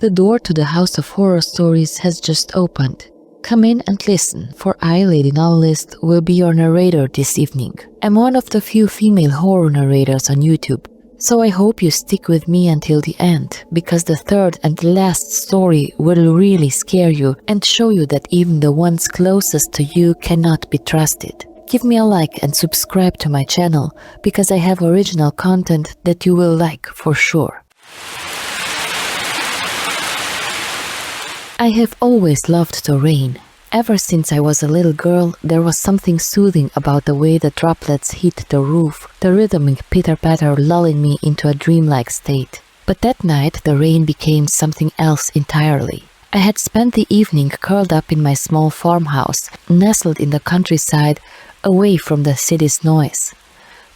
The door to the House of Horror Stories has just opened. Come in and listen, for I, Lady Novelist, will be your narrator this evening. I'm one of the few female horror narrators on YouTube, so I hope you stick with me until the end, because the third and last story will really scare you and show you that even the ones closest to you cannot be trusted. Give me a like and subscribe to my channel, because I have original content that you will like for sure. I have always loved the rain. Ever since I was a little girl, there was something soothing about the way the droplets hit the roof, the rhythmic pitter-patter lulling me into a dreamlike state. But that night the rain became something else entirely. I had spent the evening curled up in my small farmhouse, nestled in the countryside, away from the city's noise.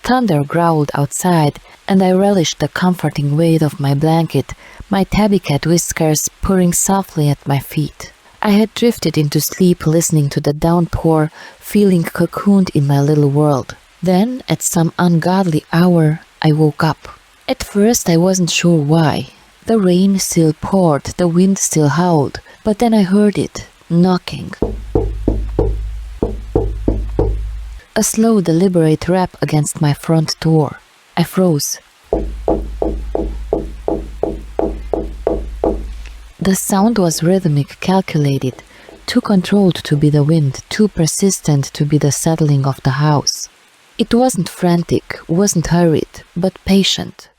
Thunder growled outside, and I relished the comforting weight of my blanket, my tabby cat Whiskers purring softly at my feet. I had drifted into sleep listening to the downpour, feeling cocooned in my little world. Then, at some ungodly hour, I woke up. At first I wasn't sure why. The rain still poured, the wind still howled, but then I heard it, knocking. A slow, deliberate rap against my front door. I froze. The sound was rhythmic, calculated, too controlled to be the wind, too persistent to be the settling of the house. It wasn't frantic, wasn't hurried, but patient,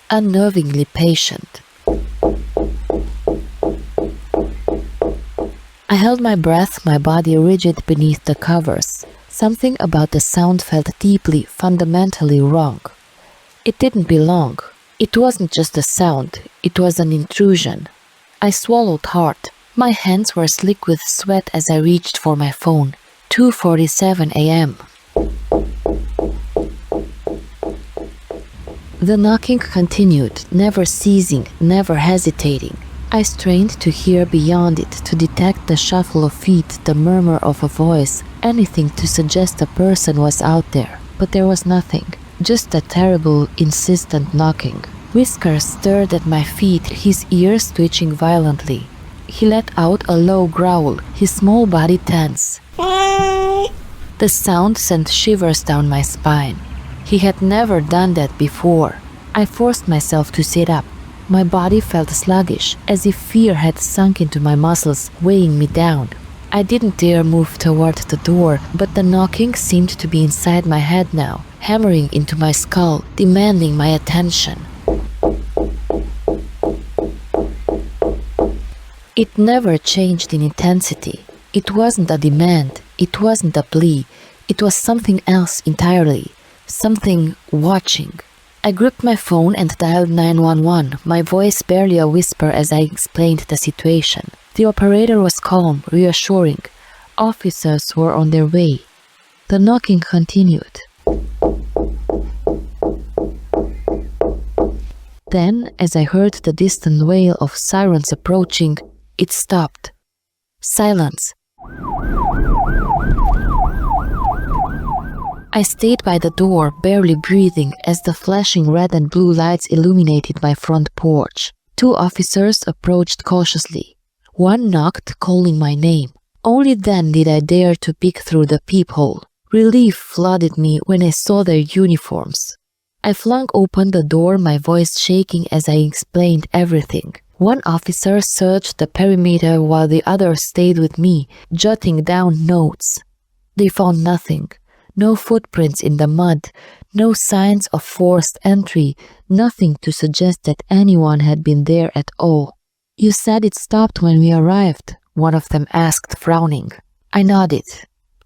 unnervingly patient. I held my breath, my body rigid beneath the covers. Something about the sound felt deeply, fundamentally wrong. It didn't belong. It wasn't just a sound, it was an intrusion. I swallowed hard. My hands were slick with sweat as I reached for my phone. 2:47 a.m. The knocking continued, never ceasing, never hesitating. I strained to hear beyond it, to detect the shuffle of feet, the murmur of a voice, anything to suggest a person was out there. But there was nothing, just a terrible, insistent knocking. Whiskers stirred at my feet, his ears twitching violently. He let out a low growl, his small body tense. The sound sent shivers down my spine. He had never done that before. I forced myself to sit up. My body felt sluggish, as if fear had sunk into my muscles, weighing me down. I didn't dare move toward the door, but the knocking seemed to be inside my head now, hammering into my skull, demanding my attention. It never changed in intensity. It wasn't a demand, it wasn't a plea, it was something else entirely, something watching. I gripped my phone and dialed 911, my voice barely a whisper as I explained the situation. The operator was calm, reassuring. Officers were on their way. The knocking continued. Then, as I heard the distant wail of sirens approaching, it stopped. Silence. I stayed by the door, barely breathing, as the flashing red and blue lights illuminated my front porch. 2 officers approached cautiously. One knocked, calling my name. Only then did I dare to peek through the peephole. Relief flooded me when I saw their uniforms. I flung open the door, my voice shaking as I explained everything. One officer searched the perimeter while the other stayed with me, jotting down notes. They found nothing. No footprints in the mud, no signs of forced entry, nothing to suggest that anyone had been there at all. "You said it stopped when we arrived," one of them asked, frowning. I nodded.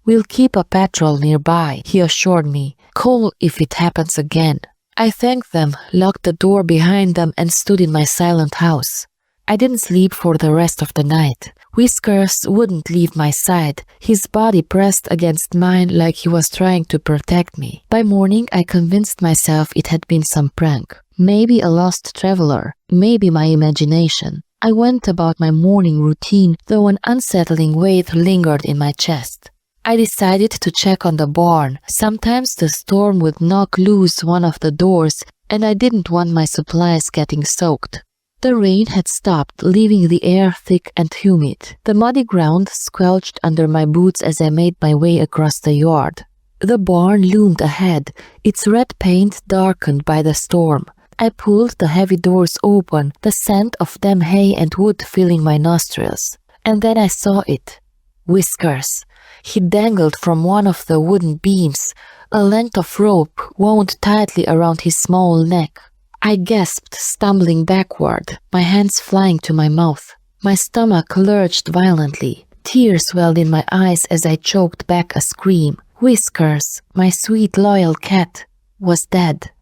"We'll keep a patrol nearby," he assured me. "Call if it happens again." I thanked them, locked the door behind them, and stood in my silent house. I didn't sleep for the rest of the night. Whiskers wouldn't leave my side, his body pressed against mine like he was trying to protect me. By morning I convinced myself it had been some prank. Maybe a lost traveler, maybe my imagination. I went about my morning routine, though an unsettling weight lingered in my chest. I decided to check on the barn. Sometimes the storm would knock loose one of the doors, and I didn't want my supplies getting soaked. The rain had stopped, leaving the air thick and humid. The muddy ground squelched under my boots as I made my way across the yard. The barn loomed ahead, its red paint darkened by the storm. I pulled the heavy doors open, the scent of damp hay and wood filling my nostrils. And then I saw it. Whiskers. He dangled from one of the wooden beams, a length of rope wound tightly around his small neck. I gasped, stumbling backward, my hands flying to my mouth. My stomach lurched violently. Tears welled in my eyes as I choked back a scream. Whiskers, my sweet loyal cat, was dead.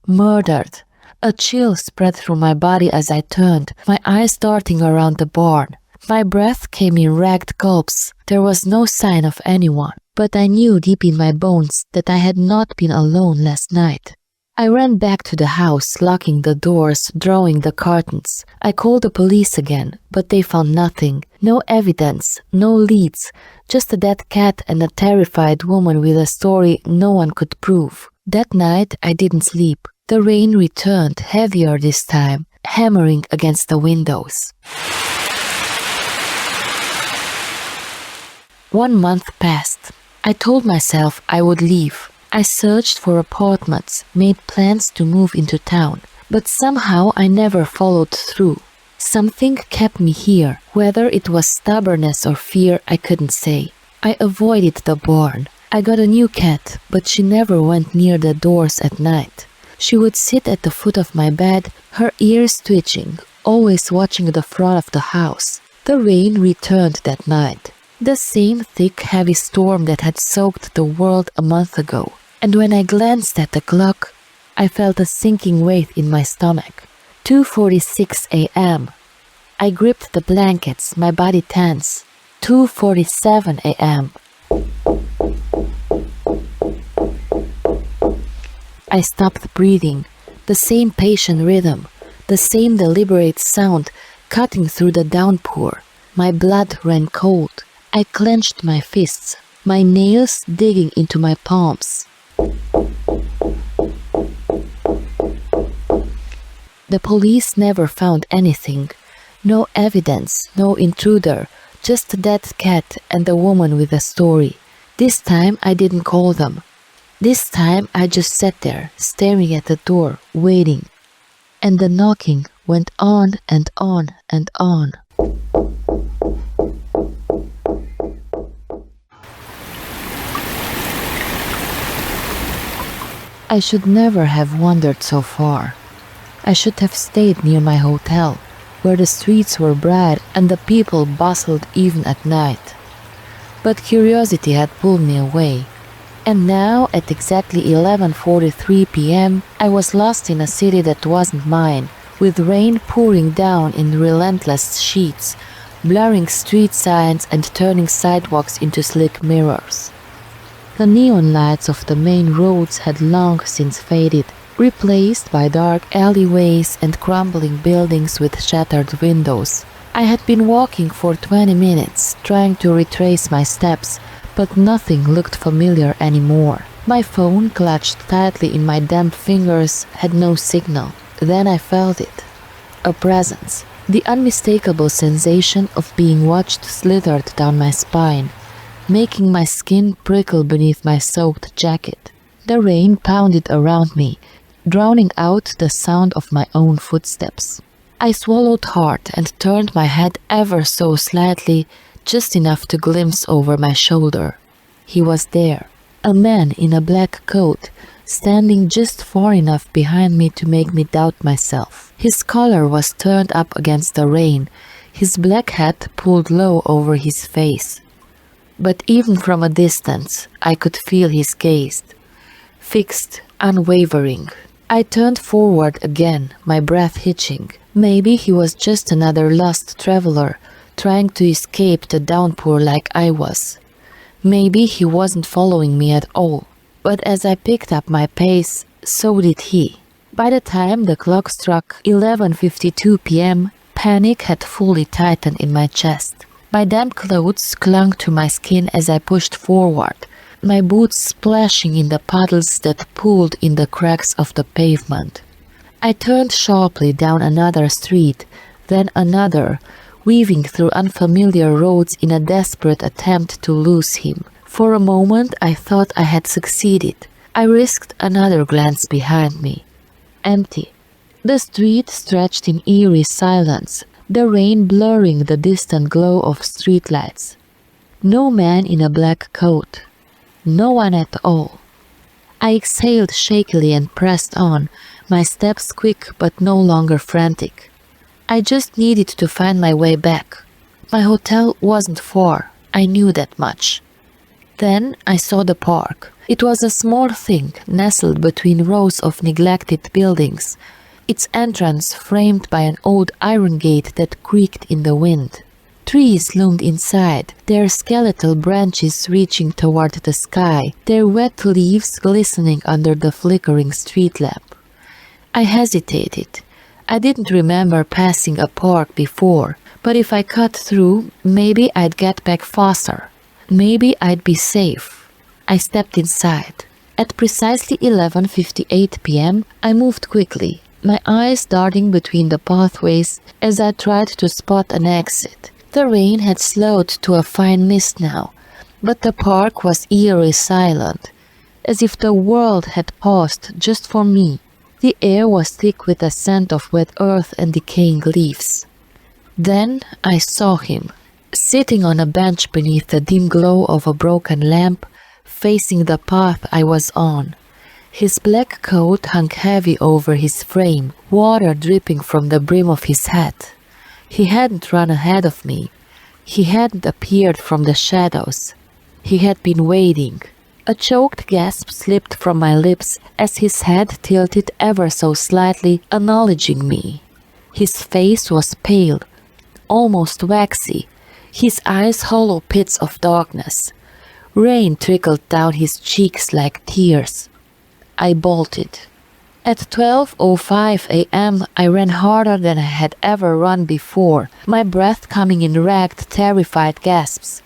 Murdered. A chill spread through my body as I turned, my eyes darting around the barn. My breath came in ragged gulps. There was no sign of anyone, but I knew deep in my bones that I had not been alone last night. I ran back to the house, locking the doors, drawing the curtains. I called the police again, but they found nothing. No evidence, no leads, just a dead cat and a terrified woman with a story no one could prove. That night I didn't sleep. The rain returned, heavier this time, hammering against the windows. 1 month passed. I told myself I would leave. I searched for apartments, made plans to move into town, but somehow I never followed through. Something kept me here, whether it was stubbornness or fear I couldn't say. I avoided the barn. I got a new cat, but she never went near the doors at night. She would sit at the foot of my bed, her ears twitching, always watching the front of the house. The rain returned that night. The same thick, heavy storm that had soaked the world a month ago. And when I glanced at the clock, I felt a sinking weight in my stomach. 2:46 a.m. I gripped the blankets, my body tense. 2:47 a.m. I stopped breathing. The same patient rhythm, the same deliberate sound cutting through the downpour. My blood ran cold. I clenched my fists, my nails digging into my palms. The police never found anything. No evidence, no intruder, just a dead cat and a woman with a story. This time I didn't call them. This time I just sat there, staring at the door, waiting. And the knocking went on and on and on. I should never have wandered so far. I should have stayed near my hotel, where the streets were bright and the people bustled even at night. But curiosity had pulled me away. And now, at exactly 11:43 p.m., I was lost in a city that wasn't mine, with rain pouring down in relentless sheets, blurring street signs and turning sidewalks into slick mirrors. The neon lights of the main roads had long since faded, replaced by dark alleyways and crumbling buildings with shattered windows. I had been walking for 20 minutes, trying to retrace my steps, but nothing looked familiar anymore. My phone, clutched tightly in my damp fingers, had no signal. Then I felt it. A presence. The unmistakable sensation of being watched slithered down my spine, making my skin prickle beneath my soaked jacket. The rain pounded around me, drowning out the sound of my own footsteps. I swallowed hard and turned my head ever so slightly, just enough to glimpse over my shoulder. He was there, a man in a black coat, standing just far enough behind me to make me doubt myself. His collar was turned up against the rain, his black hat pulled low over his face. But even from a distance, I could feel his gaze, fixed, unwavering. I turned forward again, my breath hitching. Maybe he was just another lost traveler, trying to escape the downpour like I was. Maybe he wasn't following me at all. But as I picked up my pace, so did he. By the time the clock struck 11:52 p.m., panic had fully tightened in my chest. My damp clothes clung to my skin as I pushed forward, my boots splashing in the puddles that pooled in the cracks of the pavement. I turned sharply down another street, then another, weaving through unfamiliar roads in a desperate attempt to lose him. For a moment I thought I had succeeded. I risked another glance behind me. Empty. The street stretched in eerie silence, the rain blurring the distant glow of streetlights. No man in a black coat. No one at all. I exhaled shakily and pressed on, my steps quick but no longer frantic. I just needed to find my way back. My hotel wasn't far, I knew that much. Then I saw the park. It was a small thing nestled between rows of neglected buildings, its entrance framed by an old iron gate that creaked in the wind. Trees loomed inside, their skeletal branches reaching toward the sky, their wet leaves glistening under the flickering street lamp. I hesitated. I didn't remember passing a park before, but if I cut through, maybe I'd get back faster. Maybe I'd be safe. I stepped inside. At precisely 11:58 p.m., I moved quickly, my eyes darting between the pathways as I tried to spot an exit. The rain had slowed to a fine mist now, but the park was eerily silent, as if the world had paused just for me. The air was thick with a scent of wet earth and decaying leaves. Then I saw him, sitting on a bench beneath the dim glow of a broken lamp, facing the path I was on. His black coat hung heavy over his frame, water dripping from the brim of his hat. He hadn't run ahead of me. He hadn't appeared from the shadows. He had been waiting. A choked gasp slipped from my lips as his head tilted ever so slightly, acknowledging me. His face was pale, almost waxy, his eyes hollow pits of darkness. Rain trickled down his cheeks like tears. I bolted. At 12:05 a.m. I ran harder than I had ever run before, my breath coming in ragged, terrified gasps.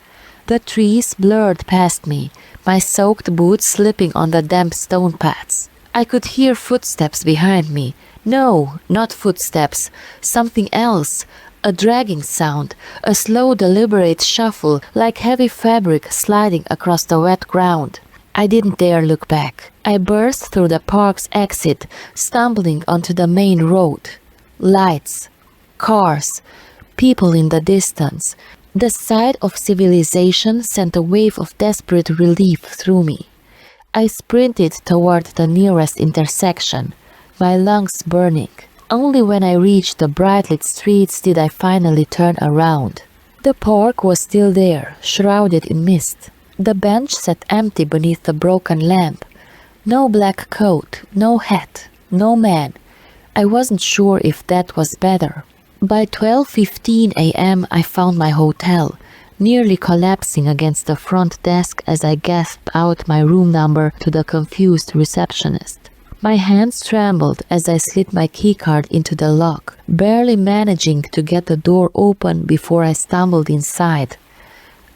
The trees blurred past me, my soaked boots slipping on the damp stone paths. I could hear footsteps behind me. No, not footsteps, something else. A dragging sound, a slow, deliberate shuffle, like heavy fabric sliding across the wet ground. I didn't dare look back. I burst through the park's exit, stumbling onto the main road. Lights, cars, people in the distance. The sight of civilization sent a wave of desperate relief through me. I sprinted toward the nearest intersection, my lungs burning. Only when I reached the bright-lit streets did I finally turn around. The park was still there, shrouded in mist. The bench sat empty beneath the broken lamp. No black coat, no hat, no man. I wasn't sure if that was better. By 12:15 a.m. I found my hotel, nearly collapsing against the front desk as I gasped out my room number to the confused receptionist. My hands trembled as I slid my keycard into the lock, barely managing to get the door open before I stumbled inside.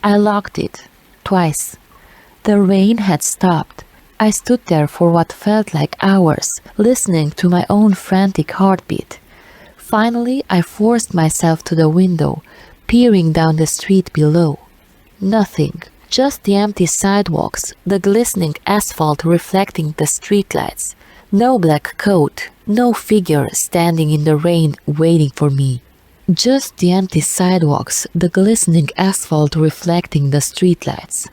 I locked it. Twice. The rain had stopped. I stood there for what felt like hours, listening to my own frantic heartbeat. Finally, I forced myself to the window, peering down the street below. Nothing. Just the empty sidewalks, the glistening asphalt reflecting the streetlights. No black coat, no figure standing in the rain waiting for me. Just the empty sidewalks, the glistening asphalt reflecting the streetlights.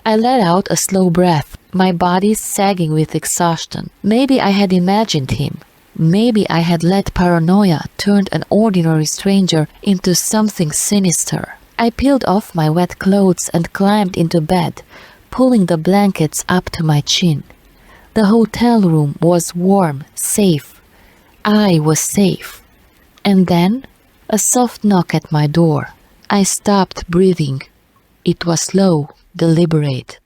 I let out a slow breath, my body sagging with exhaustion. Maybe I had imagined him. Maybe I had let paranoia turn an ordinary stranger into something sinister. I peeled off my wet clothes and climbed into bed, pulling the blankets up to my chin. The hotel room was warm, safe. I was safe. And then a soft knock at my door. I stopped breathing. It was slow, deliberate.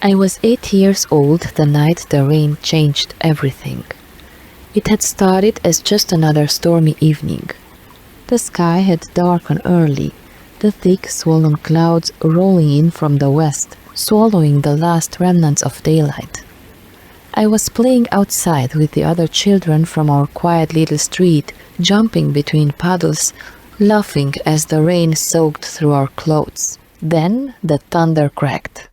I was 8 years old the night the rain changed everything. It had started as just another stormy evening. The sky had darkened early, the thick swollen clouds rolling in from the west, swallowing the last remnants of daylight. I was playing outside with the other children from our quiet little street, jumping between puddles, laughing as the rain soaked through our clothes. Then the thunder cracked.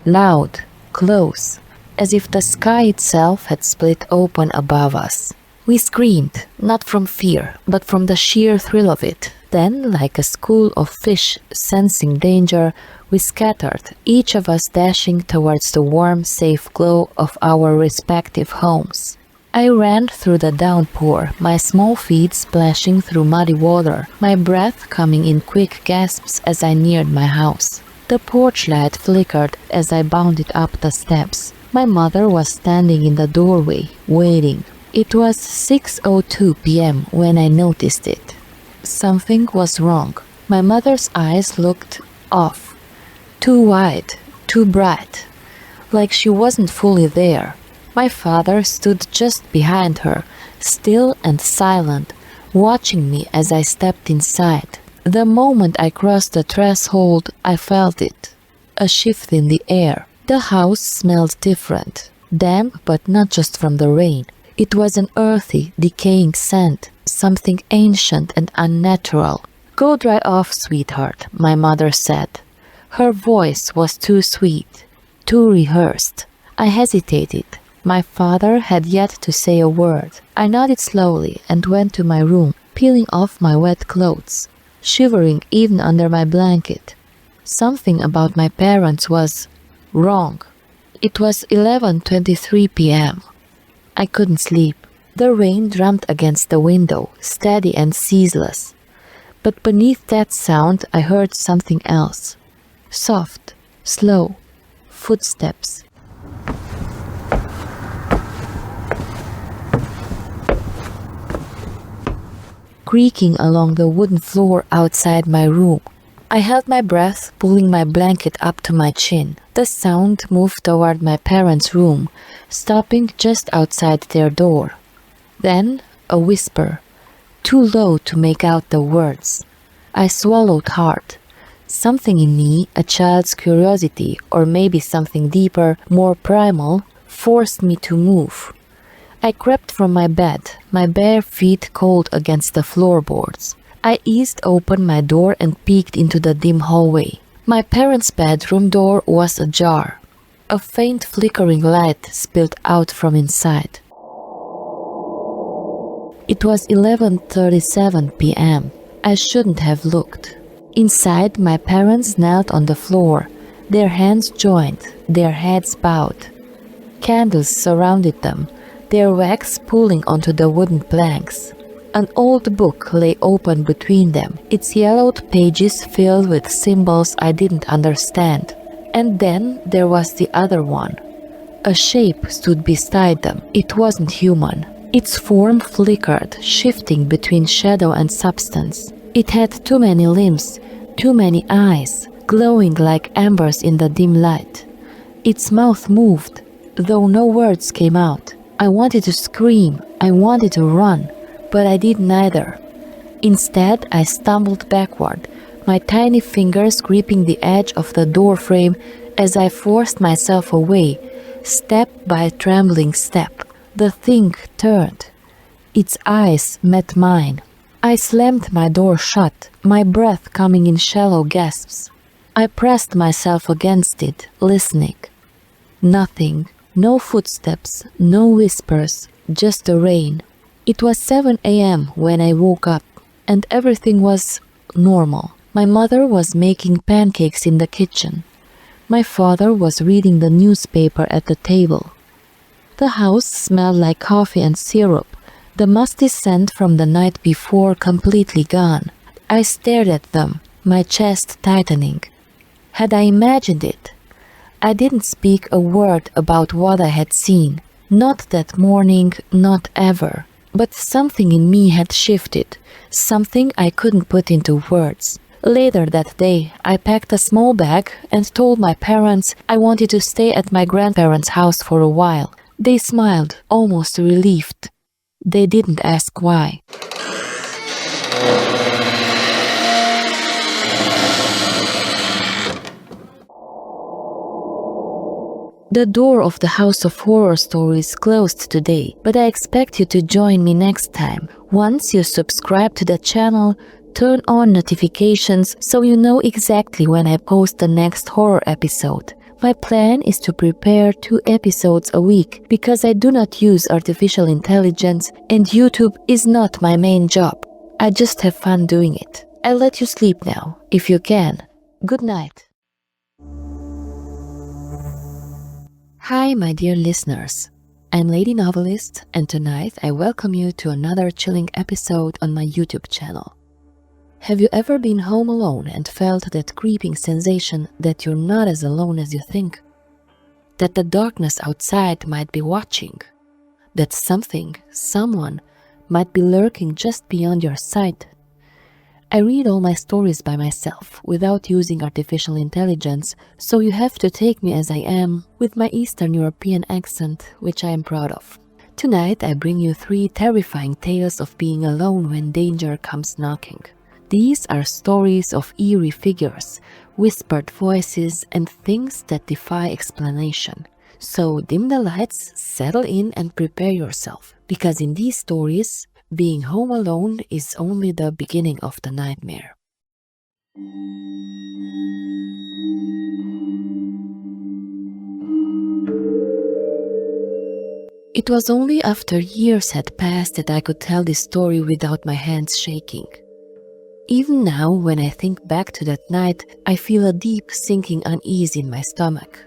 Loud, close, as if the sky itself had split open above us. We screamed, not from fear, but from the sheer thrill of it. Then, like a school of fish sensing danger, we scattered, each of us dashing towards the warm, safe glow of our respective homes. I ran through the downpour, my small feet splashing through muddy water, my breath coming in quick gasps as I neared my house. The porch light flickered as I bounded up the steps. My mother was standing in the doorway, waiting. It was 6:02 p.m. when I noticed it. Something was wrong. My mother's eyes looked off. Too wide, too bright, like she wasn't fully there. My father stood just behind her, still and silent, watching me as I stepped inside. The moment I crossed the threshold, I felt it. A shift in the air. The house smelled different. Damp, but not just from the rain. It was an earthy, decaying scent, something ancient and unnatural. "Go dry off, sweetheart," my mother said. Her voice was too sweet, too rehearsed. I hesitated. My father had yet to say a word. I nodded slowly and went to my room, peeling off my wet clothes, shivering even under my blanket. Something about my parents was wrong. It was 11:23 p.m. I couldn't sleep. The rain drummed against the window, steady and ceaseless. But beneath that sound I heard something else. Soft, slow, footsteps. Creaking along the wooden floor outside my room. I held my breath, pulling my blanket up to my chin. The sound moved toward my parents' room, stopping just outside their door. Then a whisper, too low to make out the words. I swallowed hard. Something in me, a child's curiosity, or maybe something deeper, more primal, forced me to move. I crept from my bed, my bare feet cold against the floorboards. I eased open my door and peeked into the dim hallway. My parents' bedroom door was ajar. A faint flickering light spilled out from inside. It was 11:37 p.m. I shouldn't have looked. Inside, my parents knelt on the floor, their hands joined, their heads bowed. Candles surrounded them, their wax pulling onto the wooden planks. An old book lay open between them, its yellowed pages filled with symbols I didn't understand. And then there was the other one. A shape stood beside them. It wasn't human. Its form flickered, shifting between shadow and substance. It had too many limbs, too many eyes, glowing like embers in the dim light. Its mouth moved, though no words came out. I wanted to scream, I wanted to run, but I did neither. Instead, I stumbled backward, my tiny fingers gripping the edge of the doorframe as I forced myself away, step by trembling step. The thing turned. Its eyes met mine. I slammed my door shut, my breath coming in shallow gasps. I pressed myself against it, listening. Nothing. No footsteps, no whispers, just the rain. It was 7 a.m. when I woke up, and everything was normal. My mother was making pancakes in the kitchen. My father was reading the newspaper at the table. The house smelled like coffee and syrup, the musty scent from the night before completely gone. I stared at them, my chest tightening. Had I imagined it? I didn't speak a word about what I had seen. Not that morning, not ever. But something in me had shifted, something I couldn't put into words. Later that day, I packed a small bag and told my parents I wanted to stay at my grandparents' house for a while. They smiled, almost relieved. They didn't ask why. The door of the House of Horror Stories closed today, but I expect you to join me next time. Once you subscribe to the channel, turn on notifications so you know exactly when I post the next horror episode. My plan is to prepare 2 episodes a week because I do not use artificial intelligence and YouTube is not my main job. I just have fun doing it. I'll let you sleep now, if you can. Good night. Hi, my dear listeners. I'm Lady Novelist, and tonight I welcome you to another chilling episode on my YouTube channel. Have you ever been home alone and felt that creeping sensation that you're not as alone as you think? That the darkness outside might be watching? That someone might be lurking just beyond your sight? I read all my stories by myself, without using artificial intelligence, so you have to take me as I am, with my Eastern European accent, which I am proud of. Tonight I bring you 3 terrifying tales of being alone when danger comes knocking. These are stories of eerie figures, whispered voices, and things that defy explanation. So dim the lights, settle in and prepare yourself, because in these stories, being home alone is only the beginning of the nightmare. It was only after years had passed that I could tell this story without my hands shaking. Even now, when I think back to that night, I feel a deep sinking unease in my stomach.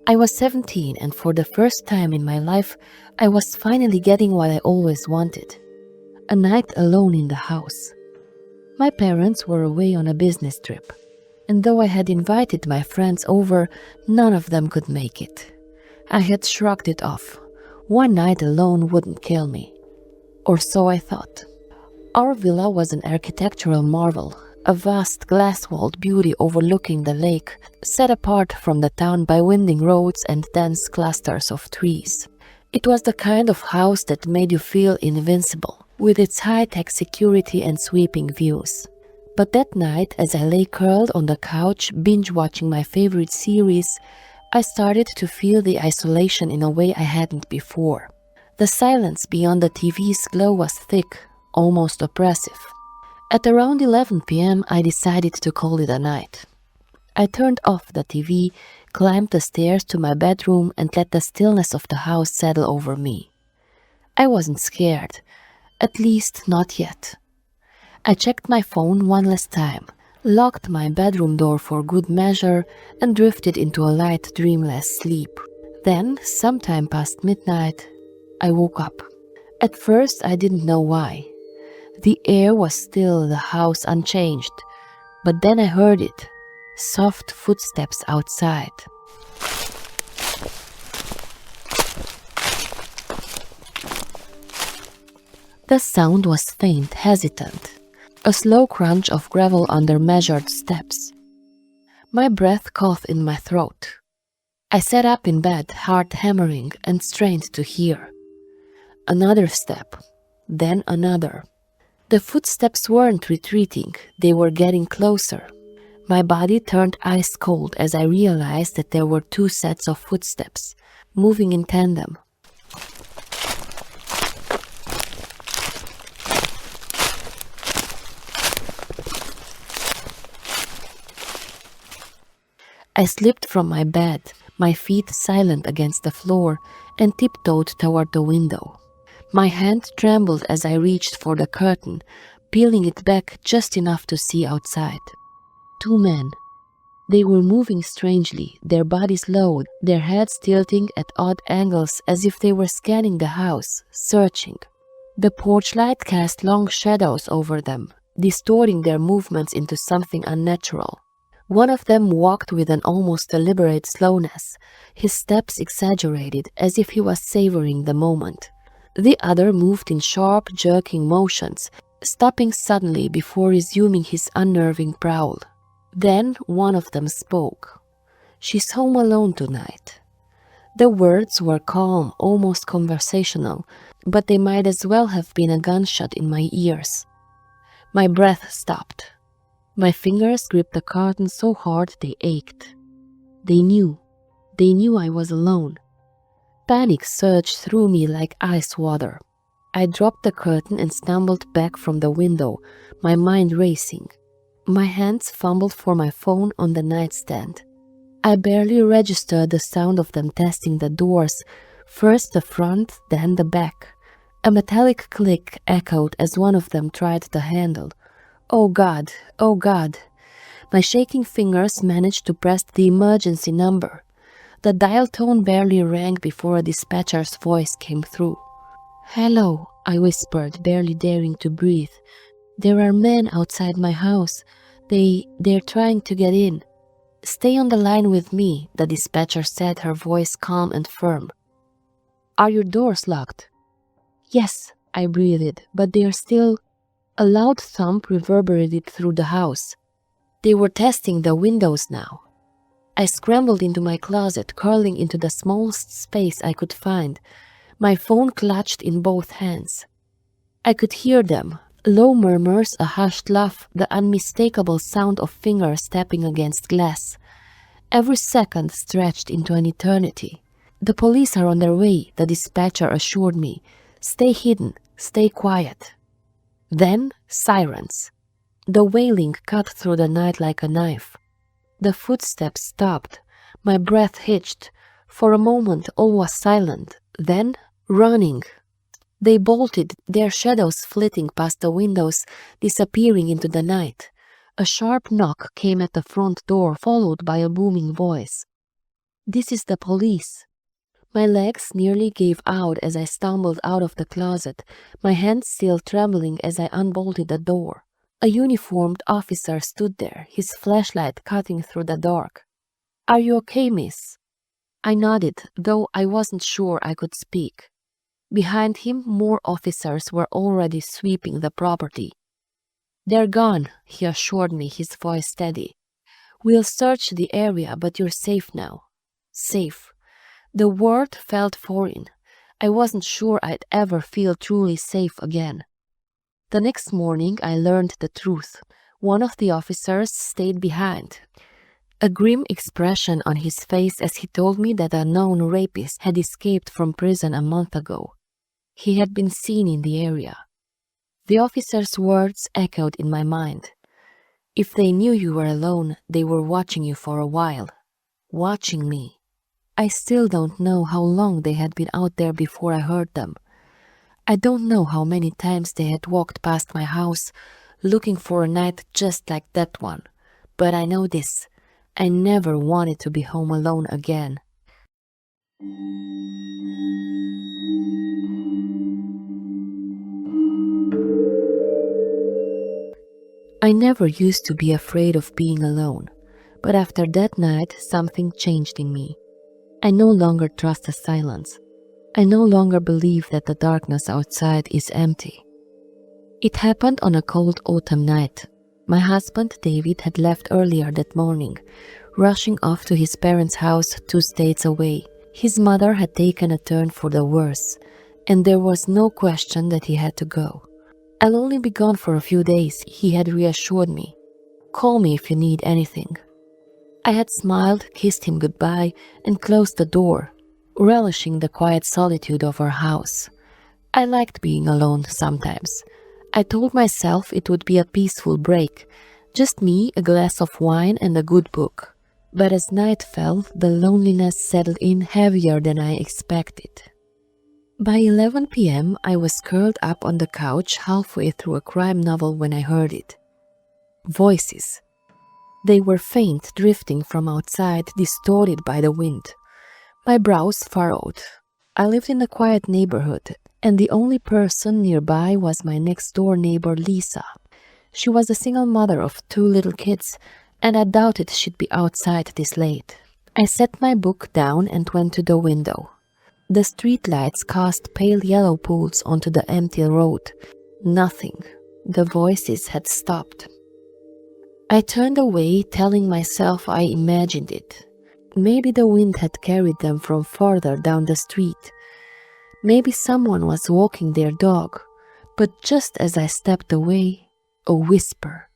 I was 17 and for the first time in my life, I was finally getting what I always wanted. A night alone in the house. My parents were away on a business trip, and though I had invited my friends over, none of them could make it. I had shrugged it off. One night alone wouldn't kill me. Or so I thought. Our villa was an architectural marvel, a vast glass-walled beauty overlooking the lake, set apart from the town by winding roads and dense clusters of trees. It was the kind of house that made you feel invincible, with its high-tech security and sweeping views. But that night, as I lay curled on the couch, binge-watching my favorite series, I started to feel the isolation in a way I hadn't before. The silence beyond the TV's glow was thick, almost oppressive. At around 11 p.m., I decided to call it a night. I turned off the TV, climbed the stairs to my bedroom, and let the stillness of the house settle over me. I wasn't scared. At least not yet. I checked my phone one last time, locked my bedroom door for good measure, and drifted into a light, dreamless sleep. Then, sometime past midnight, I woke up. At first, I didn't know why. The air was still, the house unchanged, but then I heard it, soft footsteps outside. The sound was faint, hesitant, a slow crunch of gravel under measured steps. My breath caught in my throat. I sat up in bed, heart hammering, and strained to hear. Another step, then another. The footsteps weren't retreating, they were getting closer. My body turned ice cold as I realized that there were 2 sets of footsteps, moving in tandem. I slipped from my bed, my feet silent against the floor, and tiptoed toward the window. My hand trembled as I reached for the curtain, peeling it back just enough to see outside. 2 men. They were moving strangely, their bodies low, their heads tilting at odd angles as if they were scanning the house, searching. The porch light cast long shadows over them, distorting their movements into something unnatural. One of them walked with an almost deliberate slowness, his steps exaggerated as if he was savoring the moment. The other moved in sharp, jerking motions, stopping suddenly before resuming his unnerving prowl. Then one of them spoke. "She's home alone tonight." The words were calm, almost conversational, but they might as well have been a gunshot in my ears. My breath stopped. My fingers gripped the curtain so hard they ached. They knew I was alone. Panic surged through me like ice water. I dropped the curtain and stumbled back from the window, my mind racing. My hands fumbled for my phone on the nightstand. I barely registered the sound of them testing the doors, first the front, then the back. A metallic click echoed as one of them tried the handle. Oh God, oh God. My shaking fingers managed to press the emergency number. The dial tone barely rang before a dispatcher's voice came through. "Hello," I whispered, barely daring to breathe. "There are men outside my house. They're trying to get in." "Stay on the line with me," the dispatcher said, her voice calm and firm. "Are your doors locked?" "Yes," I breathed, "but they are still—" A loud thump reverberated through the house. They were testing the windows now. I scrambled into my closet, curling into the smallest space I could find, my phone clutched in both hands. I could hear them, low murmurs, a hushed laugh, the unmistakable sound of fingers tapping against glass. Every second stretched into an eternity. "The police are on their way," the dispatcher assured me. "Stay hidden, stay quiet." Then sirens. The wailing cut through the night like a knife. The footsteps stopped. My breath hitched. For a moment all was silent. Then, running. They bolted, their shadows flitting past the windows, disappearing into the night. A sharp knock came at the front door, followed by a booming voice. "This is the police." My legs nearly gave out as I stumbled out of the closet, my hands still trembling as I unbolted the door. A uniformed officer stood there, his flashlight cutting through the dark. "Are you okay, miss?" I nodded, though I wasn't sure I could speak. Behind him, more officers were already sweeping the property. "They're gone," he assured me, his voice steady. "We'll search the area, but you're safe now." Safe. The word felt foreign. I wasn't sure I'd ever feel truly safe again. The next morning I learned the truth. One of the officers stayed behind, a grim expression on his face as he told me that a known rapist had escaped from prison a month ago. He had been seen in the area. The officer's words echoed in my mind. If they knew you were alone, they were watching you for a while. Watching me. I still don't know how long they had been out there before I heard them. I don't know how many times they had walked past my house, looking for a night just like that one. But I know this. I never wanted to be home alone again. I never used to be afraid of being alone, but after that night something changed in me. I no longer trust the silence. I no longer believe that the darkness outside is empty. It happened on a cold autumn night. My husband David had left earlier that morning, rushing off to his parents' house 2 states away. His mother had taken a turn for the worse, and there was no question that he had to go. "I'll only be gone for a few days," he had reassured me. "Call me if you need anything." I had smiled, kissed him goodbye, and closed the door, relishing the quiet solitude of our house. I liked being alone sometimes. I told myself it would be a peaceful break, just me, a glass of wine, and a good book. But as night fell, the loneliness settled in heavier than I expected. By 11 p.m., I was curled up on the couch halfway through a crime novel when I heard it. Voices. They were faint, drifting from outside, distorted by the wind. My brows furrowed. I lived in a quiet neighborhood, and the only person nearby was my next-door neighbor Lisa. She was a single mother of 2 little kids, and I doubted she'd be outside this late. I set my book down and went to the window. The streetlights cast pale yellow pools onto the empty road. Nothing. The voices had stopped. I turned away, telling myself I imagined it. Maybe the wind had carried them from farther down the street. Maybe someone was walking their dog. But just as I stepped away, a whisper,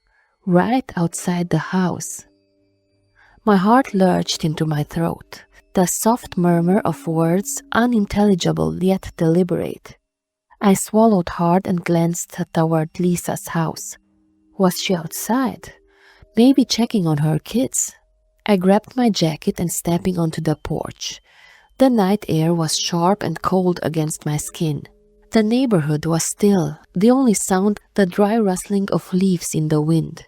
right outside the house. My heart lurched into my throat, the soft murmur of words unintelligible yet deliberate. I swallowed hard and glanced toward Lisa's house. Was she outside? Maybe checking on her kids? I grabbed my jacket and stepping onto the porch. The night air was sharp and cold against my skin. The neighborhood was still, the only sound the dry rustling of leaves in the wind.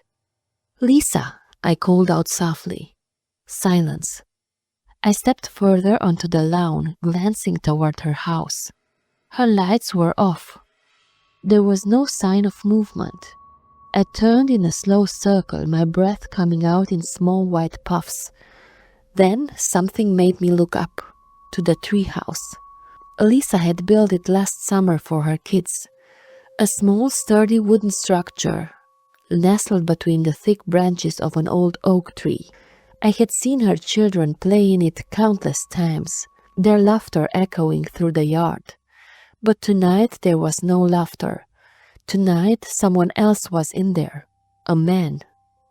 "Lisa," I called out softly. Silence. I stepped further onto the lawn, glancing toward her house. Her lights were off. There was no sign of movement. I turned in a slow circle, my breath coming out in small white puffs. Then something made me look up, to the treehouse. Elisa had built it last summer for her kids. A small, sturdy wooden structure, nestled between the thick branches of an old oak tree. I had seen her children play in it countless times, their laughter echoing through the yard. But tonight there was no laughter. Tonight someone else was in there, a man.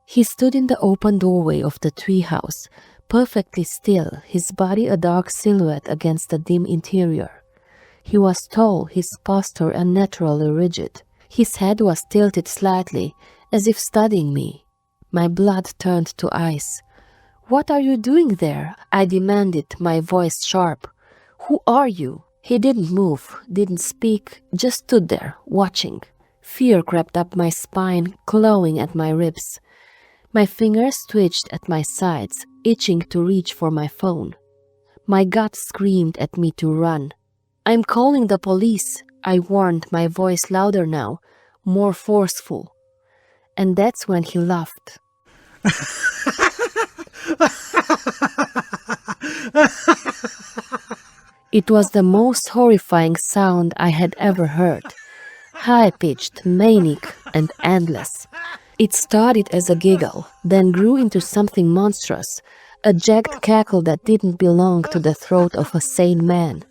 He stood in the open doorway of the treehouse, perfectly still, his body a dark silhouette against the dim interior. He was tall, his posture unnaturally rigid. His head was tilted slightly, as if studying me. My blood turned to ice. "What are you doing there?" I demanded, my voice sharp. "Who are you?" He didn't move, didn't speak, just stood there, watching. Fear crept up my spine, clawing at my ribs. My fingers twitched at my sides, itching to reach for my phone. My gut screamed at me to run. "I'm calling the police," I warned, my voice louder now, more forceful. And that's when he laughed. It was the most horrifying sound I had ever heard. High-pitched, manic, and endless. It started as a giggle, then grew into something monstrous, a jagged cackle that didn't belong to the throat of a sane man.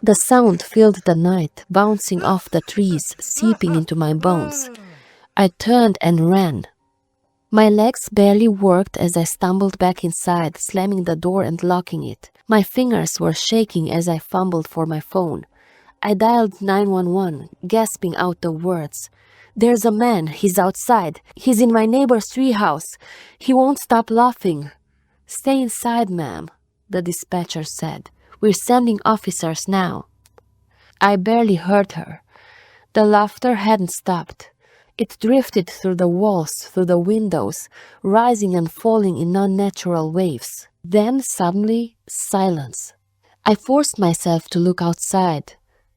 The sound filled the night, bouncing off the trees, seeping into my bones. I turned and ran. My legs barely worked as I stumbled back inside, slamming the door and locking it. My fingers were shaking as I fumbled for my phone. I dialed 911, gasping out the words. "There's a man. He's outside. He's in my neighbor's treehouse. He won't stop laughing." "Stay inside, ma'am," the dispatcher said. "We're sending officers now." I barely heard her. The laughter hadn't stopped. It drifted through the walls, through the windows, rising and falling in unnatural waves. Then suddenly, silence. I forced myself to look outside.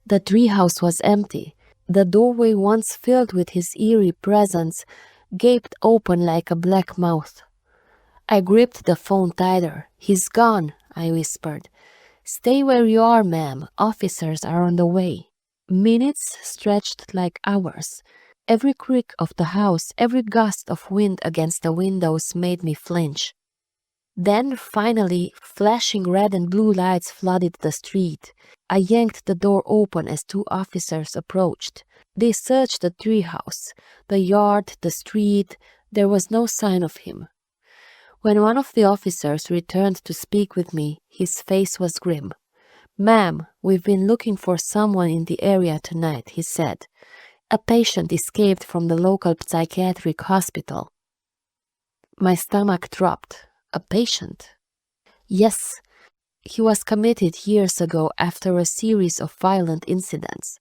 The treehouse was empty. The doorway, once filled with his eerie presence, gaped open like a black mouth. I gripped the phone tighter. "He's gone," I whispered. "Stay where you are, ma'am. Officers are on the way." Minutes stretched like hours. Every creak of the house, every gust of wind against the windows made me flinch. Then, finally, flashing red and blue lights flooded the street. I yanked the door open as two officers approached. They searched the treehouse, the yard, the street. There was no sign of him. When one of the officers returned to speak with me, his face was grim. "Ma'am, we've been looking for someone in the area tonight," he said. "A patient escaped from the local psychiatric hospital." My stomach dropped. A patient? Yes, he was committed years ago after a series of violent incidents.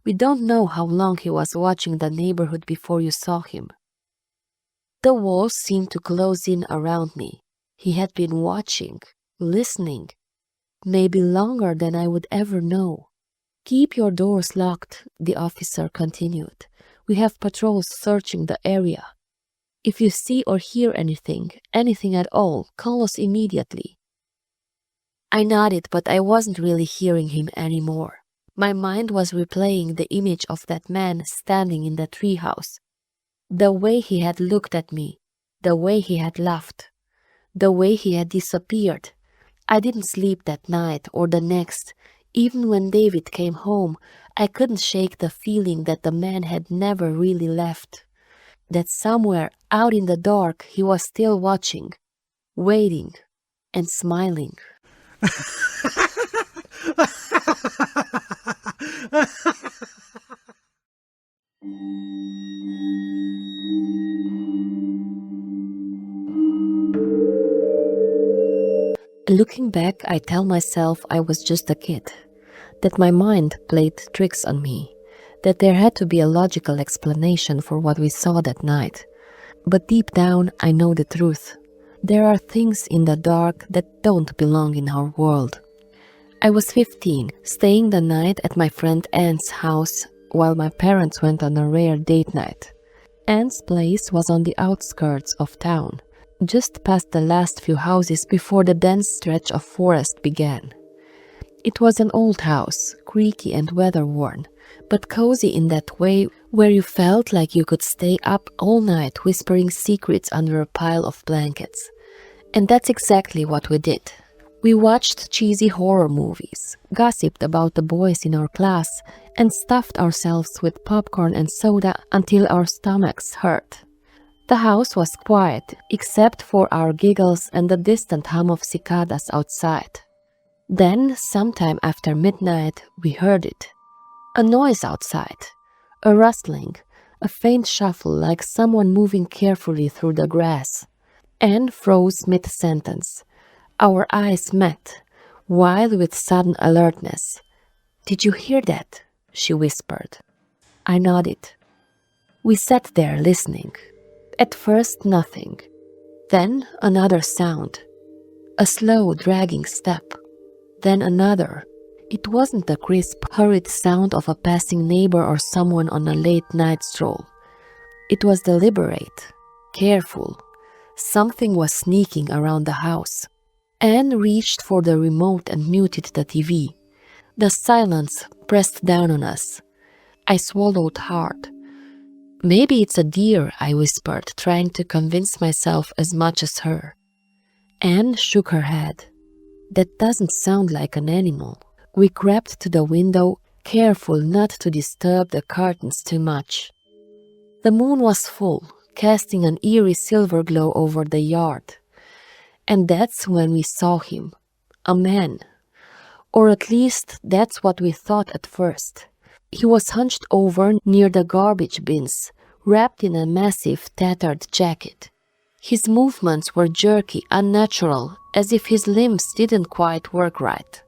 We don't know how long he was watching the neighborhood before you saw him. The walls seemed to close in around me. He had been watching, listening, maybe longer than I would ever know. "Keep your doors locked," the officer continued. "We have patrols searching the area. If you see or hear anything at all, call us immediately." I nodded, but I wasn't really hearing him anymore. My mind was replaying the image of that man standing in the treehouse. The way he had looked at me, the way he had laughed, The way he had disappeared. I didn't sleep that night or the next. Even when David came home, I couldn't shake the feeling that the man had never really left. That somewhere out in the dark he was still watching, waiting, and smiling. Looking back, I tell myself I was just a kid, that my mind played tricks on me, that there had to be a logical explanation for what we saw that night. But deep down, I know the truth. There are things in the dark that don't belong in our world. I was 15, staying the night at my friend Anne's house while my parents went on a rare date night. Anne's place was on the outskirts of town, just past the last few houses before the dense stretch of forest began. It was an old house, creaky and weather-worn, but cozy in that way where you felt like you could stay up all night whispering secrets under a pile of blankets. And that's exactly what we did. We watched cheesy horror movies, gossiped about the boys in our class, and stuffed ourselves with popcorn and soda until our stomachs hurt. The house was quiet, except for our giggles and the distant hum of cicadas outside. Then, sometime after midnight, we heard it. A noise outside, a rustling, a faint shuffle like someone moving carefully through the grass. Anne froze mid-sentence. Our eyes met, wild with sudden alertness. "Did you hear that?" she whispered. I nodded. We sat there listening. At first nothing. Then another sound. A slow, dragging step. Then another. It wasn't the crisp, hurried sound of a passing neighbor or someone on a late-night stroll. It was deliberate, careful. Something was sneaking around the house. Anne reached for the remote and muted the TV. The silence pressed down on us. I swallowed hard. "Maybe it's a deer," I whispered, trying to convince myself as much as her. Anne shook her head. "That doesn't sound like an animal." We crept to the window, careful not to disturb the curtains too much. The moon was full, casting an eerie silver glow over the yard. And that's when we saw him. A man. Or at least that's what we thought at first. He was hunched over near the garbage bins, wrapped in a massive, tattered jacket. His movements were jerky, unnatural, as if his limbs didn't quite work right.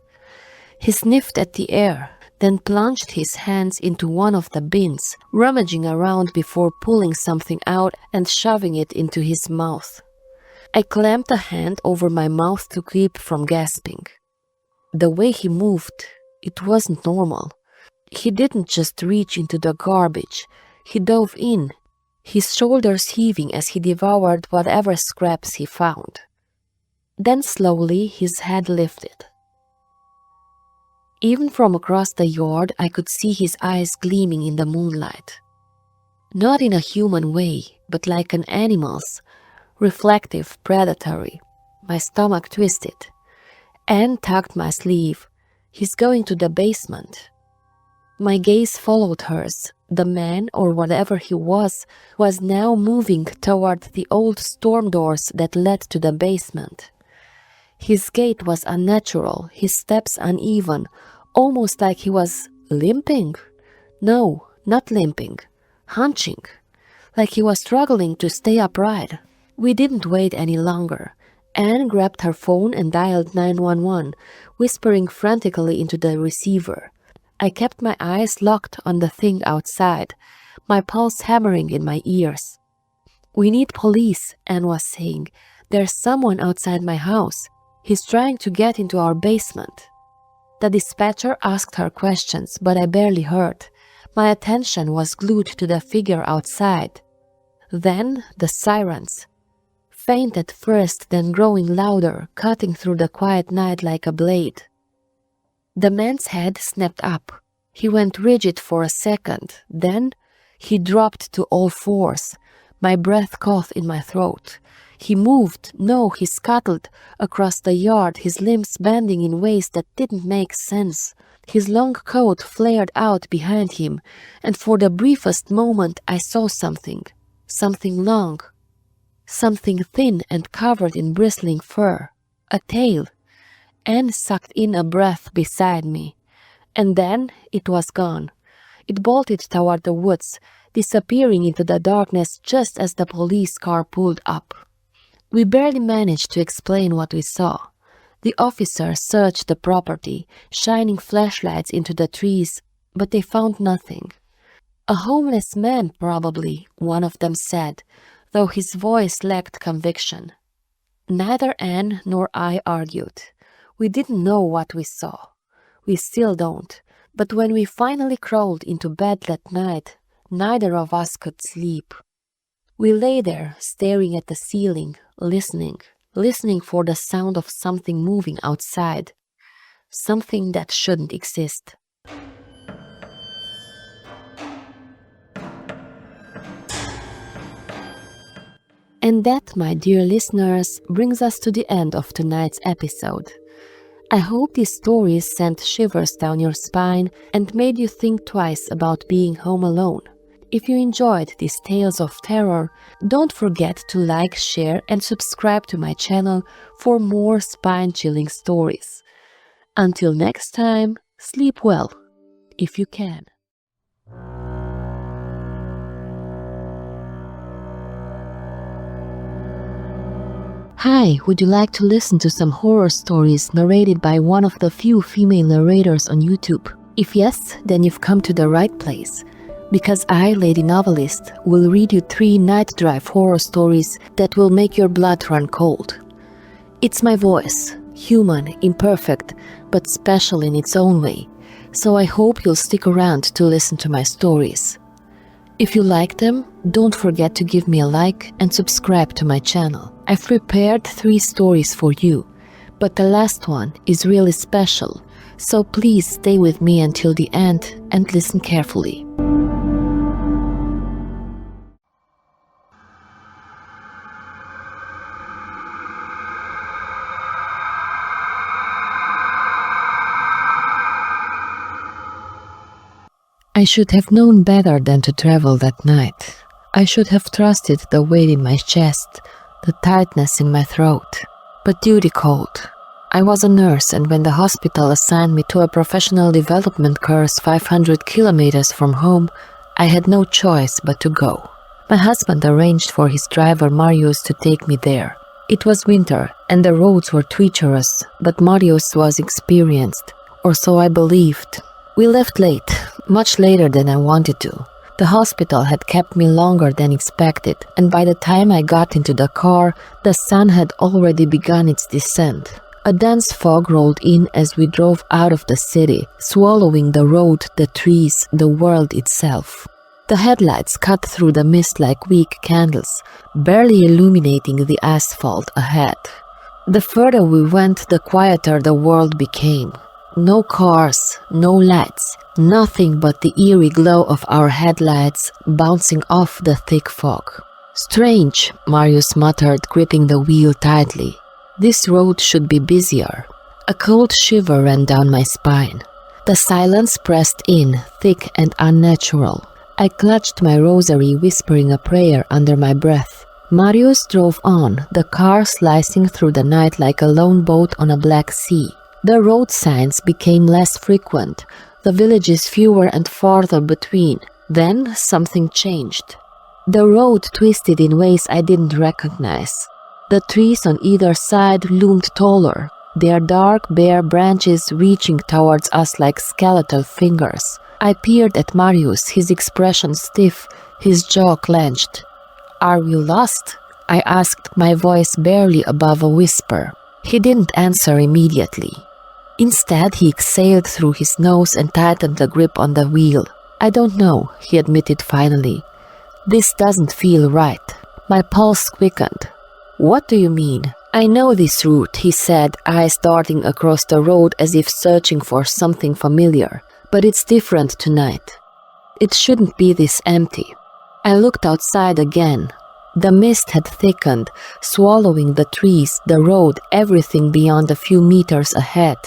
He sniffed at the air, then plunged his hands into one of the bins, rummaging around before pulling something out and shoving it into his mouth. I clamped a hand over my mouth to keep from gasping. The way he moved, it wasn't normal. He didn't just reach into the garbage. He dove in, his shoulders heaving as he devoured whatever scraps he found. Then slowly his head lifted. Even from across the yard, I could see his eyes gleaming in the moonlight. Not in a human way, but like an animal's, reflective, predatory. My stomach twisted. Anne tugged my sleeve. "He's going to the basement." My gaze followed hers. The man, or whatever he was now moving toward the old storm doors that led to the basement. His gait was unnatural, his steps uneven, almost like he was limping. No, not limping, hunching, like he was struggling to stay upright. We didn't wait any longer. Anne grabbed her phone and dialed 911, whispering frantically into the receiver. I kept my eyes locked on the thing outside, my pulse hammering in my ears. "We need police," Anne was saying. "There's someone outside my house. He's trying to get into our basement." The dispatcher asked her questions, but I barely heard. My attention was glued to the figure outside. Then the sirens. Faint at first, then growing louder, cutting through the quiet night like a blade. The man's head snapped up. He went rigid for a second. Then he dropped to all fours, My breath caught in my throat. He moved, no, he scuttled across the yard, his limbs bending in ways that didn't make sense. His long coat flared out behind him, and for the briefest moment I saw something. Something long. Something thin and covered in bristling fur. A tail. Anne sucked in a breath beside me. And then it was gone. It bolted toward the woods, disappearing into the darkness just as the police car pulled up. We barely managed to explain what we saw. The officers searched the property, shining flashlights into the trees, but they found nothing. A homeless man, probably, one of them said, though his voice lacked conviction. Neither Anne nor I argued. We didn't know what we saw. We still don't, but when we finally crawled into bed that night, neither of us could sleep. We lay there, staring at the ceiling, listening for the sound of something moving outside, something that shouldn't exist. And that, my dear listeners, brings us to the end of tonight's episode. I hope these stories sent shivers down your spine and made you think twice about being home alone. If you enjoyed these tales of terror, don't forget to like, share, and subscribe to my channel for more spine-chilling stories. Until next time, sleep well, if you can. Hi, would you like to listen to some horror stories narrated by one of the few female narrators on YouTube? If yes, then you've come to the right place. Because I, Lady Novelist, will read you 3 night drive horror stories that will make your blood run cold. It's my voice, human, imperfect, but special in its own way, so I hope you'll stick around to listen to my stories. If you like them, don't forget to give me a like and subscribe to my channel. I've prepared 3 stories for you, but the last one is really special, so please stay with me until the end and listen carefully. I should have known better than to travel that night. I should have trusted the weight in my chest, the tightness in my throat. But duty called. I was a nurse, and when the hospital assigned me to a professional development course 500 kilometers from home, I had no choice but to go. My husband arranged for his driver Marius to take me there. It was winter, and the roads were treacherous, but Marius was experienced, or so I believed. We left late, much later than I wanted to. The hospital had kept me longer than expected, and by the time I got into the car, the sun had already begun its descent. A dense fog rolled in as we drove out of the city, swallowing the road, the trees, the world itself. The headlights cut through the mist like weak candles, barely illuminating the asphalt ahead. The further we went, the quieter the world became. No cars, no lights, nothing but the eerie glow of our headlights bouncing off the thick fog. Strange, Marius muttered, gripping the wheel tightly. This road should be busier. A cold shiver ran down my spine. The silence pressed in, thick and unnatural. I clutched my rosary, whispering a prayer under my breath. Marius drove on, the car slicing through the night like a lone boat on a black sea. The road signs became less frequent, the villages fewer and farther between. Then something changed. The road twisted in ways I didn't recognize. The trees on either side loomed taller, their dark, bare branches reaching towards us like skeletal fingers. I peered at Marius, his expression stiff, his jaw clenched. "Are we lost?" I asked, my voice barely above a whisper. He didn't answer immediately. Instead, he exhaled through his nose and tightened the grip on the wheel. "I don't know," he admitted finally. "This doesn't feel right." My pulse quickened. "What do you mean?" "I know this route," he said, eyes darting across the road as if searching for something familiar. "But it's different tonight. It shouldn't be this empty." I looked outside again. The mist had thickened, swallowing the trees, the road, everything beyond a few meters ahead.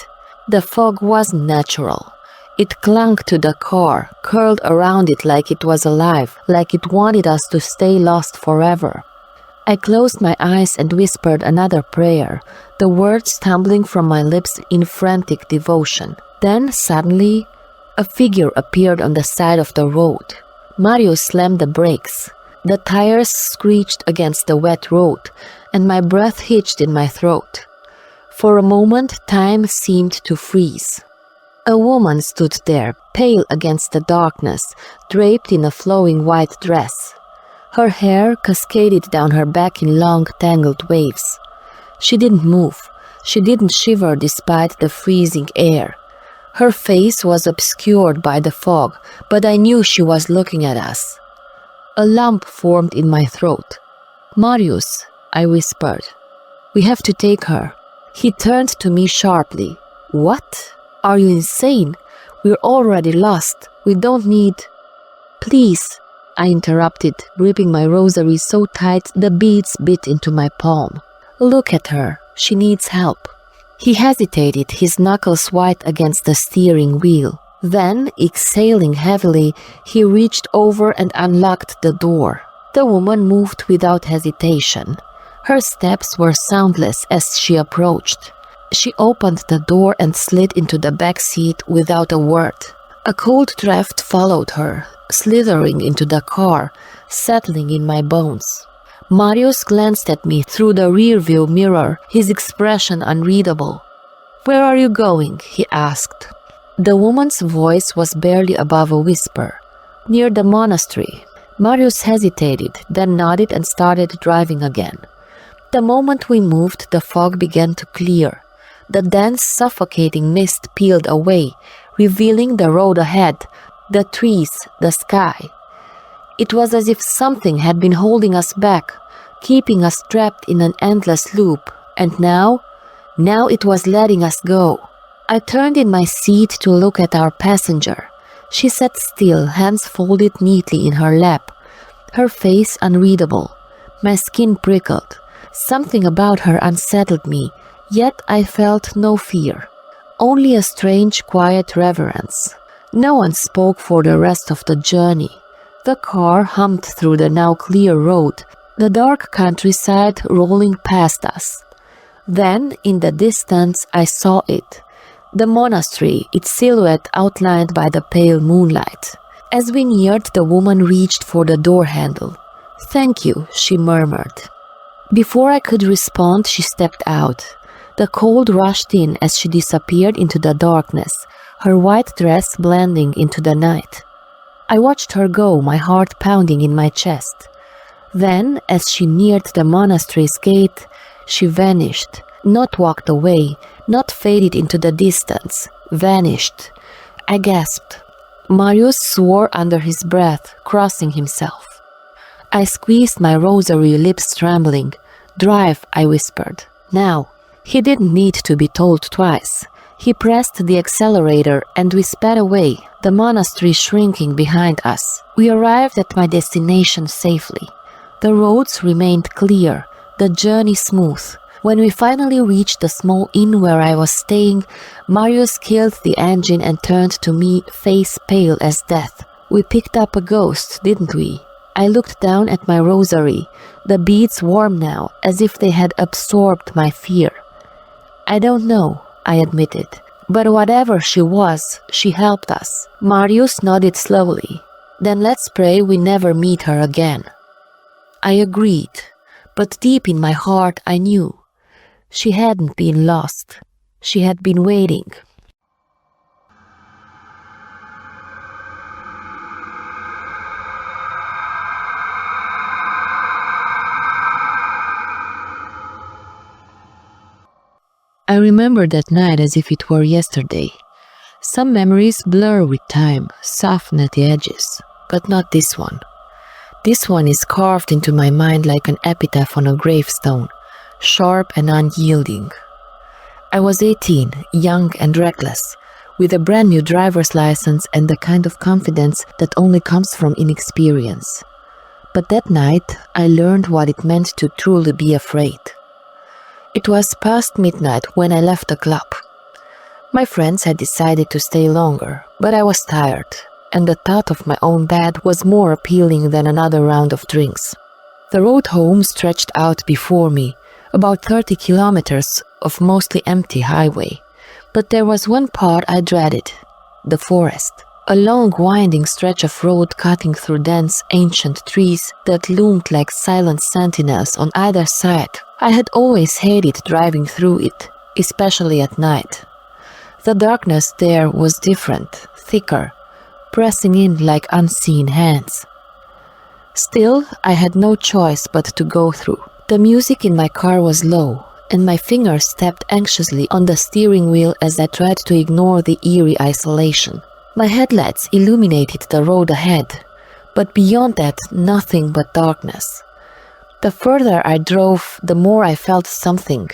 The fog wasn't natural. It clung to the car, curled around it like it was alive, like it wanted us to stay lost forever. I closed my eyes and whispered another prayer, the words tumbling from my lips in frantic devotion. Then, suddenly, a figure appeared on the side of the road. Mario slammed the brakes. The tires screeched against the wet road, and my breath hitched in my throat. For a moment, time seemed to freeze. A woman stood there, pale against the darkness, draped in a flowing white dress. Her hair cascaded down her back in long, tangled waves. She didn't move. She didn't shiver despite the freezing air. Her face was obscured by the fog, but I knew she was looking at us. A lump formed in my throat. "Marius," I whispered. "We have to take her." He turned to me sharply. "What? Are you insane? We're already lost. We don't need—" "Please," I interrupted, gripping my rosary so tight the beads bit into my palm. "Look at her. She needs help." He hesitated, his knuckles white against the steering wheel. Then, exhaling heavily, he reached over and unlocked the door. The woman moved without hesitation. Her steps were soundless as she approached. She opened the door and slid into the back seat without a word. A cold draft followed her, slithering into the car, settling in my bones. Marius glanced at me through the rearview mirror, his expression unreadable. "Where are you going?" he asked. The woman's voice was barely above a whisper. "Near the monastery." Marius hesitated, then nodded and started driving again. The moment we moved, the fog began to clear. The dense, suffocating mist peeled away, revealing the road ahead, the trees, the sky. It was as if something had been holding us back, keeping us trapped in an endless loop, and now it was letting us go. I turned in my seat to look at our passenger. She sat still, hands folded neatly in her lap, her face unreadable. My skin prickled. Something about her unsettled me, yet I felt no fear. Only a strange, quiet reverence. No one spoke for the rest of the journey. The car hummed through the now clear road, the dark countryside rolling past us. Then, in the distance, I saw it. The monastery, its silhouette outlined by the pale moonlight. As we neared, the woman reached for the door handle. "Thank you," she murmured. Before I could respond, she stepped out. The cold rushed in as she disappeared into the darkness, her white dress blending into the night. I watched her go, my heart pounding in my chest. Then, as she neared the monastery's gate, she vanished, not walked away, not faded into the distance, vanished. I gasped. Marius swore under his breath, crossing himself. I squeezed my rosary, lips trembling. "Drive," I whispered. "Now." He didn't need to be told twice. He pressed the accelerator and we sped away, the monastery shrinking behind us. We arrived at my destination safely. The roads remained clear, the journey smooth. When we finally reached the small inn where I was staying, Marius killed the engine and turned to me, face pale as death. "We picked up a ghost, didn't we?" I looked down at my rosary, the beads warm now, as if they had absorbed my fear. "I don't know," I admitted, "but whatever she was, she helped us." Marius nodded slowly. "Then let's pray we never meet her again." I agreed, but deep in my heart I knew. She hadn't been lost. She had been waiting. I remember that night as if it were yesterday. Some memories blur with time, soften at the edges, but not this one. This one is carved into my mind like an epitaph on a gravestone, sharp and unyielding. I was 18, young and reckless, with a brand new driver's license and the kind of confidence that only comes from inexperience. But that night, I learned what it meant to truly be afraid. It was past midnight when I left the club. My friends had decided to stay longer, but I was tired, and the thought of my own bed was more appealing than another round of drinks. The road home stretched out before me, about 30 kilometers of mostly empty highway. But there was one part I dreaded: the forest. A long winding stretch of road cutting through dense ancient trees that loomed like silent sentinels on either side. I had always hated driving through it, especially at night. The darkness there was different, thicker, pressing in like unseen hands. Still, I had no choice but to go through. The music in my car was low, and my fingers tapped anxiously on the steering wheel as I tried to ignore the eerie isolation. My headlights illuminated the road ahead, but beyond that, nothing but darkness. The further I drove, the more I felt something,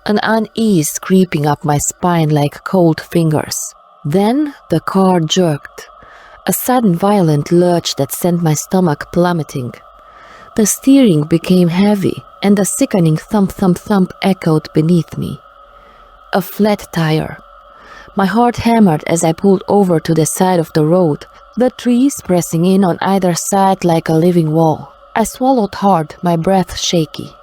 an unease creeping up my spine like cold fingers. Then the car jerked, a sudden violent lurch that sent my stomach plummeting. The steering became heavy, and a sickening thump-thump-thump echoed beneath me. A flat tire. My heart hammered as I pulled over to the side of the road, the trees pressing in on either side like a living wall. I swallowed hard, my breath shaky.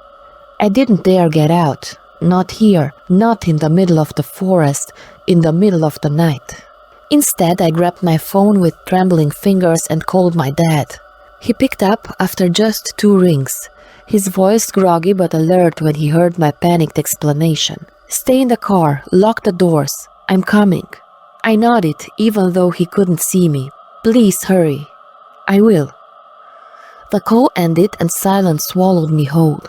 I didn't dare get out. Not here, not in the middle of the forest, in the middle of the night. Instead, I grabbed my phone with trembling fingers and called my dad. He picked up after just 2 rings, his voice groggy but alert when he heard my panicked explanation. "Stay in the car, lock the doors. I'm coming." I nodded, even though he couldn't see me. "Please hurry." "I will." The call ended and silence swallowed me whole.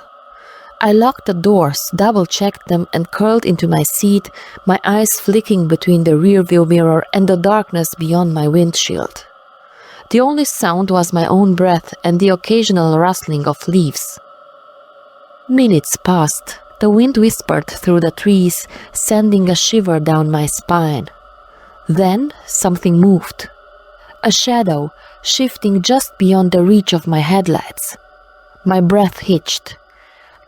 I locked the doors, double-checked them, and curled into my seat, my eyes flicking between the rearview mirror and the darkness beyond my windshield. The only sound was my own breath and the occasional rustling of leaves. Minutes passed. The wind whispered through the trees, sending a shiver down my spine. Then something moved. A shadow, shifting just beyond the reach of my headlights. My breath hitched.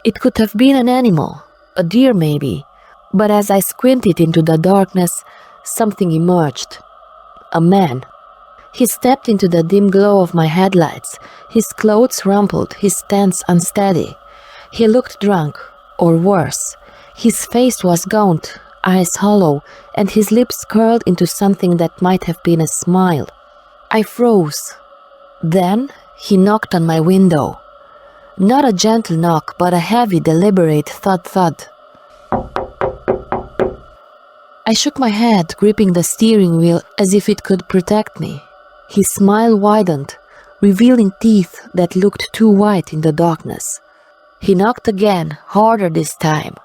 It could have been an animal, a deer maybe, but as I squinted into the darkness, something emerged. A man. He stepped into the dim glow of my headlights, his clothes rumpled, his stance unsteady. He looked drunk, or worse. His face was gaunt, eyes hollow, and his lips curled into something that might have been a smile. I froze. Then he knocked on my window. Not a gentle knock, but a heavy, deliberate thud-thud. I shook my head, gripping the steering wheel as if it could protect me. His smile widened, revealing teeth that looked too white in the darkness. He knocked again, harder this time.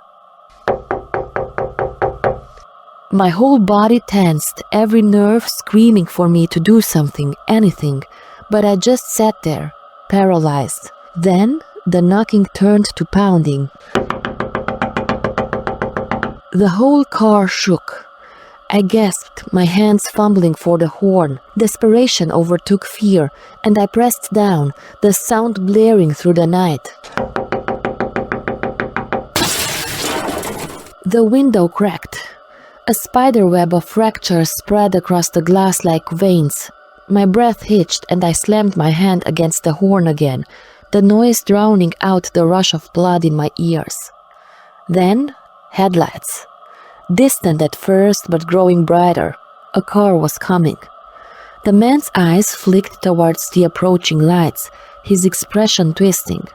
My whole body tensed, every nerve screaming for me to do something, anything, but I just sat there, paralyzed. Then the knocking turned to pounding. The whole car shook. I gasped, my hands fumbling for the horn. Desperation overtook fear, and I pressed down, the sound blaring through the night. The window cracked. A spiderweb of fractures spread across the glass like veins. My breath hitched and I slammed my hand against the horn again, the noise drowning out the rush of blood in my ears. Then, headlights. Distant at first but growing brighter. A car was coming. The man's eyes flicked towards the approaching lights, his expression twisting.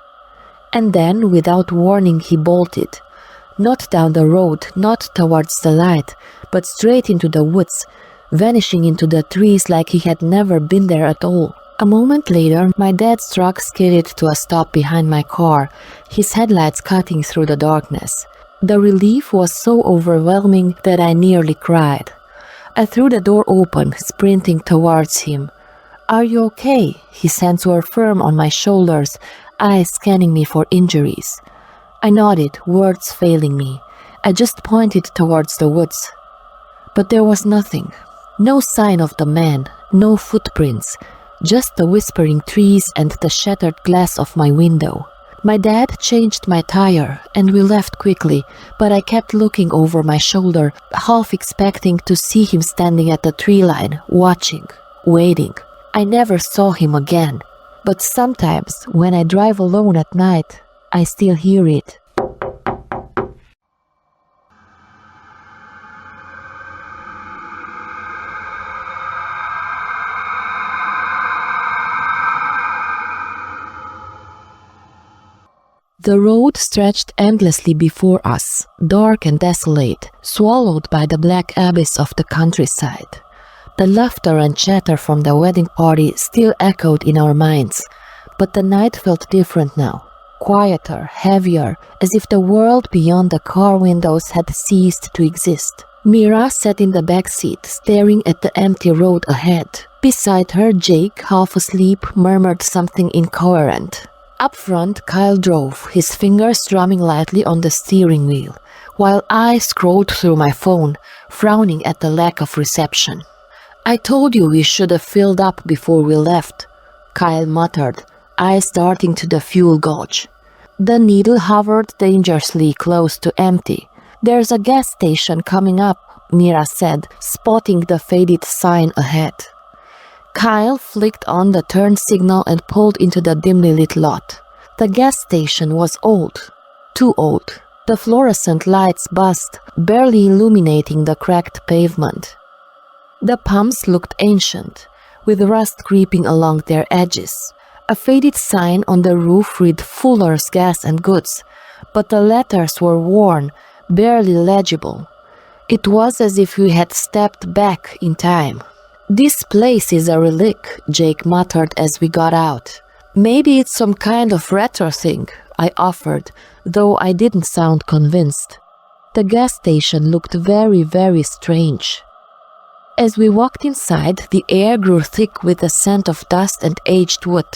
And then, without warning, he bolted. Not down the road, not towards the light, but straight into the woods, vanishing into the trees like he had never been there at all. A moment later, my dad's truck skidded to a stop behind my car, his headlights cutting through the darkness. The relief was so overwhelming that I nearly cried. I threw the door open, sprinting towards him. "Are you okay?" His hands were firm on my shoulders, eyes scanning me for injuries. I nodded, words failing me. I just pointed towards the woods. But there was nothing. No sign of the man, no footprints. just the whispering trees and the shattered glass of my window. My dad changed my tire and we left quickly, but I kept looking over my shoulder, half expecting to see him standing at the tree line, watching, waiting. I never saw him again, but sometimes when I drive alone at night, I still hear it. The road stretched endlessly before us, dark and desolate, swallowed by the black abyss of the countryside. The laughter and chatter from the wedding party still echoed in our minds, but the night felt different now, quieter, heavier, as if the world beyond the car windows had ceased to exist. Mira sat in the back seat, staring at the empty road ahead. Beside her, Jake, half asleep, murmured something incoherent. Up front, Kyle drove, his fingers drumming lightly on the steering wheel, while I scrolled through my phone, frowning at the lack of reception. "I told you we should have filled up before we left," Kyle muttered, eyes darting to the fuel gauge. The needle hovered dangerously close to empty. "There's a gas station coming up," Mira said, spotting the faded sign ahead. Kyle flicked on the turn signal and pulled into the dimly lit lot. The gas station was old. Too old. The fluorescent lights buzzed, barely illuminating the cracked pavement. The pumps looked ancient, with rust creeping along their edges. A faded sign on the roof read Fuller's Gas and Goods, but the letters were worn, barely legible. It was as if we had stepped back in time. "This place is a relic," Jake muttered as we got out. "Maybe it's some kind of retro thing," I offered, though I didn't sound convinced. The gas station looked very, very strange. As we walked inside, the air grew thick with the scent of dust and aged wood.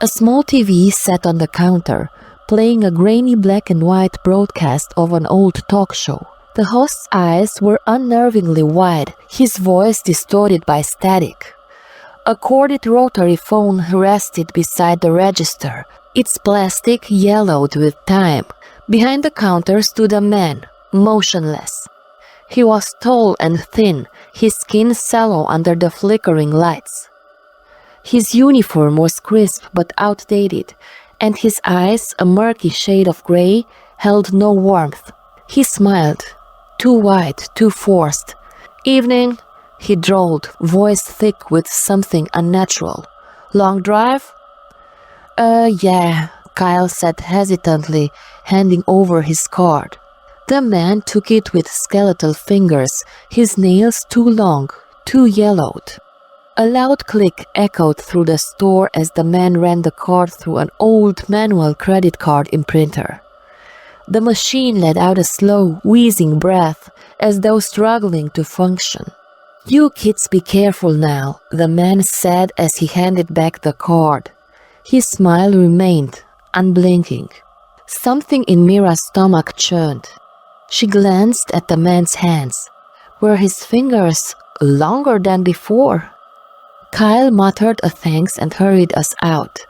A small TV sat on the counter, playing a grainy black and white broadcast of an old talk show. The host's eyes were unnervingly wide, his voice distorted by static. A corded rotary phone rested beside the register, its plastic yellowed with time. Behind the counter stood a man, motionless. He was tall and thin, his skin sallow under the flickering lights. His uniform was crisp but outdated, and his eyes, a murky shade of gray, held no warmth. He smiled. Too wide, too forced. "Evening," he drawled, voice thick with something unnatural. "Long drive?" Yeah," Kyle said hesitantly, handing over his card. The man took it with skeletal fingers, his nails too long, too yellowed. A loud click echoed through the store as the man ran the card through an old manual credit card imprinter. The machine let out a slow, wheezing breath, as though struggling to function. "You kids be careful now," the man said as he handed back the card. His smile remained, unblinking. Something in Mira's stomach churned. She glanced at the man's hands. Were his fingers longer than before? Kyle muttered a thanks and hurried us out.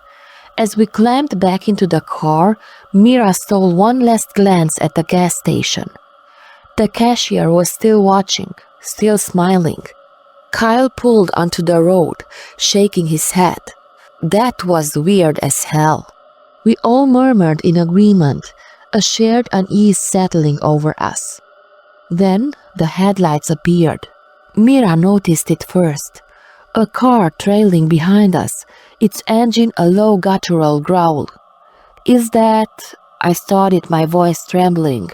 As we climbed back into the car, Mira stole one last glance at the gas station. The cashier was still watching, still smiling. Kyle pulled onto the road, shaking his head. That was weird as hell. We all murmured in agreement, a shared unease settling over us. Then the headlights appeared. Mira noticed it first. A car trailing behind us, its engine a low guttural growl. "Is that—" I started, my voice trembling.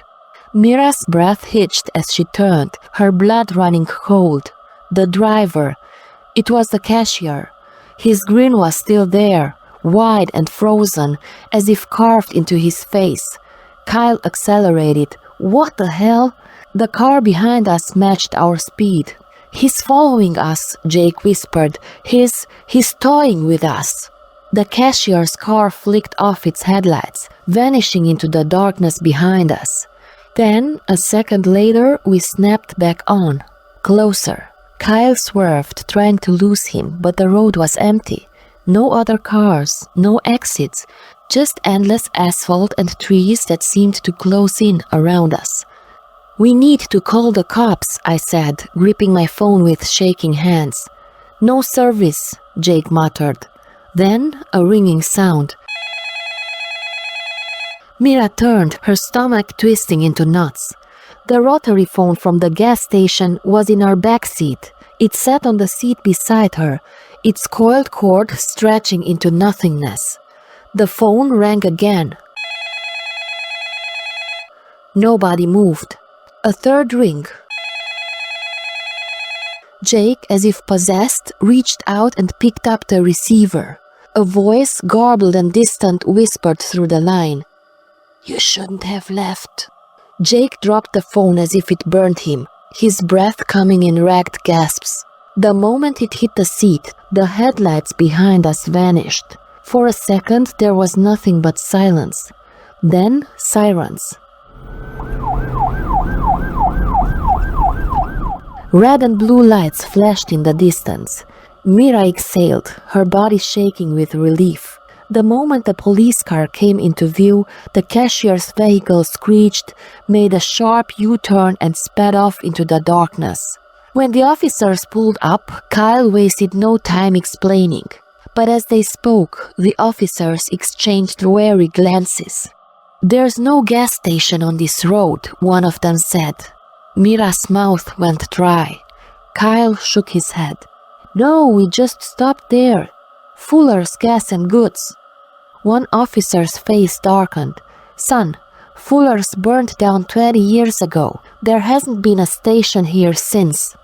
Mira's breath hitched as she turned, her blood running cold. The driver. It was the cashier. His grin was still there, wide and frozen, as if carved into his face. Kyle accelerated. "What the hell?" The car behind us matched our speed. "He's following us," Jake whispered. He's toying with us." The cashier's car flicked off its headlights, vanishing into the darkness behind us. Then, a second later, we snapped back on. Closer. Kyle swerved, trying to lose him, but the road was empty. No other cars, no exits, just endless asphalt and trees that seemed to close in around us. "We need to call the cops," I said, gripping my phone with shaking hands. "No service," Jake muttered. Then a ringing sound. Mira turned, her stomach twisting into knots. The rotary phone from the gas station was in our back seat. It sat on the seat beside her, its coiled cord stretching into nothingness. The phone rang again. Nobody moved. A third ring. Jake, as if possessed, reached out and picked up the receiver. A voice, garbled and distant, whispered through the line. "You shouldn't have left." Jake dropped the phone as if it burned him, his breath coming in ragged gasps. The moment it hit the seat, the headlights behind us vanished. For a second there was nothing but silence. Then sirens. Red and blue lights flashed in the distance. Mira exhaled, her body shaking with relief. The moment the police car came into view, the cashier's vehicle screeched, made a sharp U-turn and sped off into the darkness. When the officers pulled up, Kyle wasted no time explaining. But as they spoke, the officers exchanged wary glances. "There's no gas station on this road," one of them said. Mira's mouth went dry. Kyle shook his head. "No, we just stopped there. Fuller's Gas and Goods." One officer's face darkened. "Son, Fuller's burned down 20 years ago. There hasn't been a station here since."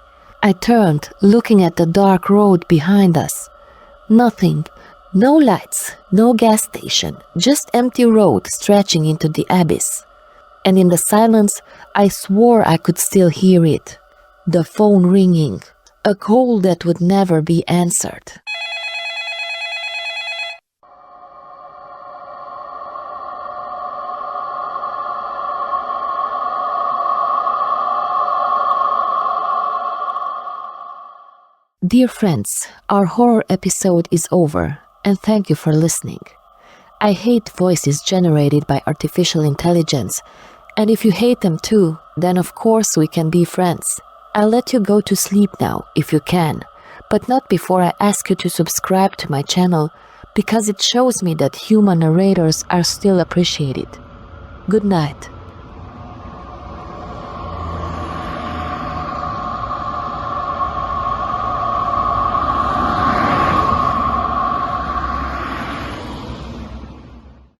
I turned, looking at the dark road behind us. Nothing. No lights, no gas station, just empty road stretching into the abyss. And in the silence, I swore I could still hear it. The phone ringing. A call that would never be answered. Dear friends, our horror episode is over, and thank you for listening. I hate voices generated by artificial intelligence, and if you hate them too, then of course we can be friends. I'll let you go to sleep now, if you can, but not before I ask you to subscribe to my channel, because it shows me that human narrators are still appreciated. Good night.